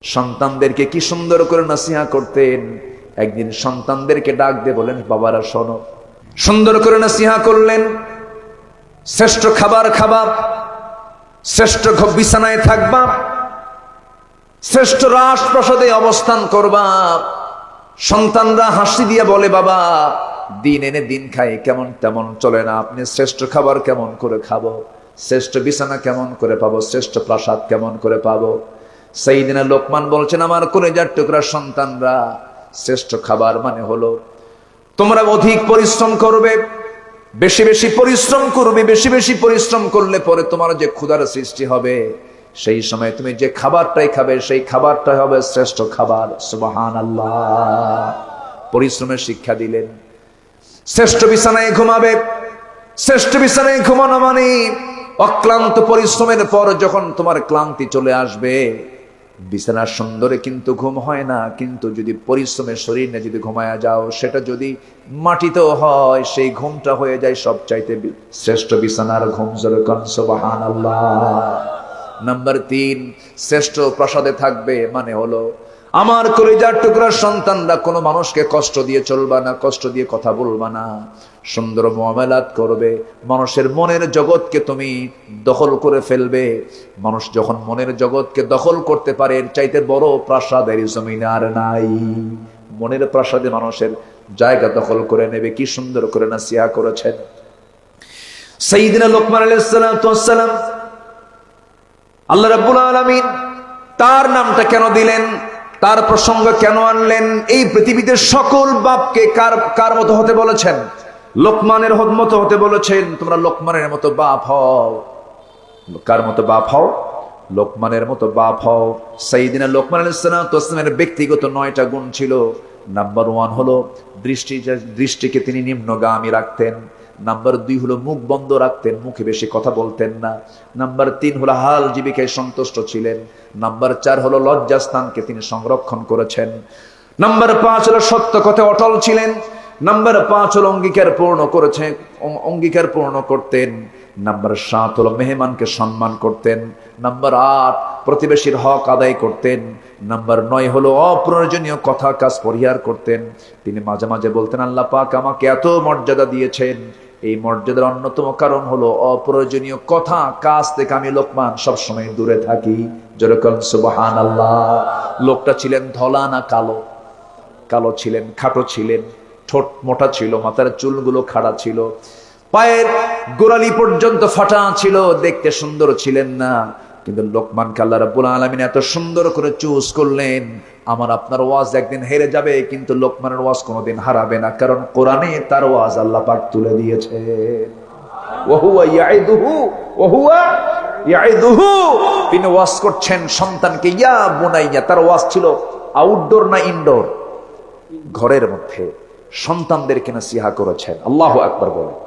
সন্তানদেরকে কি সুন্দর করে নসিহত করতেন। একদিন সন্তানদেরকে ডাক দিয়ে বলেন, বাবারা শোনো। সুন্দর করে নসিহত করলেন, শ্রেষ্ঠ খাবার খাবা, শ্রেষ্ঠ বিছানায় থাকবা, শ্রেষ্ঠ রাজপ্রাসাদে অবস্থান করবা। সন্তানরা হাসি দিয়ে বলে, বাবা দিন এনে দিন খাই, কেমন তেমন চলে না, আপনি শ্রেষ্ঠ খাবার কেমন করে খাবো, শ্রেষ্ঠ বিছানা কেমন করে পাবো, শ্রেষ্ঠ প্রাসাদ কেমন করে পাবো। সাইয়েদনা লোকমান বলছেন, আমার কলিজার টুকরা সন্তানরা, শ্রেষ্ঠ খাবার মানে হলো তোমরা অধিক পরিশ্রম করবে, বেশি বেশি পরিশ্রম করবে। বেশি বেশি পরিশ্রম করলে পরে তোমার যে ক্ষুধার সৃষ্টি হবে, সেই সময় তুমি যে খাবারটাই খাবে, সেই খাবারটাই হবে শ্রেষ্ঠ খাবার। সুবহানাল্লাহ। পরিশ্রমের শিক্ষা দিলেন। শ্রেষ্ঠ বিছানায় ঘুমাবে। শ্রেষ্ঠ বিছানায় ঘুমানো মানে অক্লান্ত পরিশ্রমের পর যখন তোমার ক্লান্তি চলে আসবে, বিছানার সুন্দরে কিন্তু ঘুম হয় না, কিন্তু যদি পরিশ্রমের শরীর নিয়ে যদি ঘুমায়া যাও, সেটা যদি মাটিতেও হয়, সেই ঘুমটা হয়ে যায় সবচাইতে শ্রেষ্ঠ বিছানার ঘুম। সুবহানাল্লাহ। নাম্বার 3, শ্রেষ্ঠ প্রাসাদে থাকবে মানে হলো আমার কলিজার টুকরার সন্তানরা কোনো মানুষকে কষ্ট দিয়ে চলবা না, কষ্ট দিয়ে কথা বলবা না, সুন্দর মুআমালাত করবে। মানুষের মনের জগৎকে তুমি দখল করে ফেলবে। মানুষ যখন মনের জগৎকে দখল করতে পারে, এর চাইতে বড় প্রাসাদের জমিন আর নাই। মনের প্রাসাদে মানুষের জায়গা দখল করে নেবে। কি সুন্দর করে নসিহত করেছেন সাইয়েদনা লোকমান আলাইহিস সালাম। আল্লাহ রাব্বুল আলামিন তার নামটা কেন দিলেন, তার প্রসঙ্গ কেন আনলেন? এই পৃথিবীতে সকল বাপকে কার মতো হতে বলেছেন? লোকমানের মতো হতে বলেছেন। তোমরা লোকমানের মতো বাপ হও। কার মতো বাপ হও? লোকমানের মতো বাপ হও। সাইয়েদনা লোকমান আলাইহিস সালামের ব্যক্তিগত 9টা গুণ ছিল। নাম্বার 1 হলো দৃষ্টিকে তিনি নিম্নগামী রাখতেন। নাম্বার 2 হলো মুখ বন্ধ রাখতেন, মুখে বেশি কথা বলতেন না। নাম্বার 3 হলো হাল জীবিকায় সন্তুষ্ট ছিলেন। নাম্বার 4 হলো লজ্জাস্থানকে তিনি সংরক্ষণ করেছেন। নাম্বার 5 হলো সত্য কথা অটল ছিলেন। নাম্বার 5 হলো অঙ্গীকার পূর্ণ করতেন। নাম্বার 7 হলো মেহমানকে সম্মান করতেন। নাম্বার 8 প্রতিবেশীর হক আদায় করতেন। নাম্বার 9 হলো অপ্রয়োজনীয় কথা কাজ পরিহার করতেন। তিনি মাঝে মাঝে বলতেন, আল্লাহ পাক আমাকে এত মর্যাদা দিয়েছেন, এই মর্যাদার অন্যতম কারণ হলো অপ্রয়োজনীয় কথা কাজ থেকে আমি লোকমান সবসময় দূরে থাকি। যেরকম সুবহানাল্লাহ। লোকটা ছিলেন ধলা না কালো? কালো ছিলেন, খাটো ছিলেন, ঠোঁট মোটা ছিল, মাথার চুলগুলো খাড়া ছিল, পায়ের গোড়ালি পর্যন্ত ফাটা ছিল, দেখতে সুন্দর ছিলেন না। কিন্তু লোকমানকে আল্লাহ রাব্বুল আলামিন এত সুন্দর করে চুজ করলেন। আমার আপনার ওয়াজ একদিন হেরে যাবে, কিন্তু লোকমানের ওয়াজ কোনোদিন হারাবে না, কারণ কোরআনে তার ওয়াজ আল্লাহ পাক তুলে দিয়েছেন। তিনি ওয়াজ করছেন সন্তানকে, ইয়া বুনাইয়া। তার ওয়াজ ছিল আউটডোর না ইনডোর? ঘরের মধ্যে সন্তানদেরকে নসিহত করেছেন। আল্লাহু আকবার বলেন।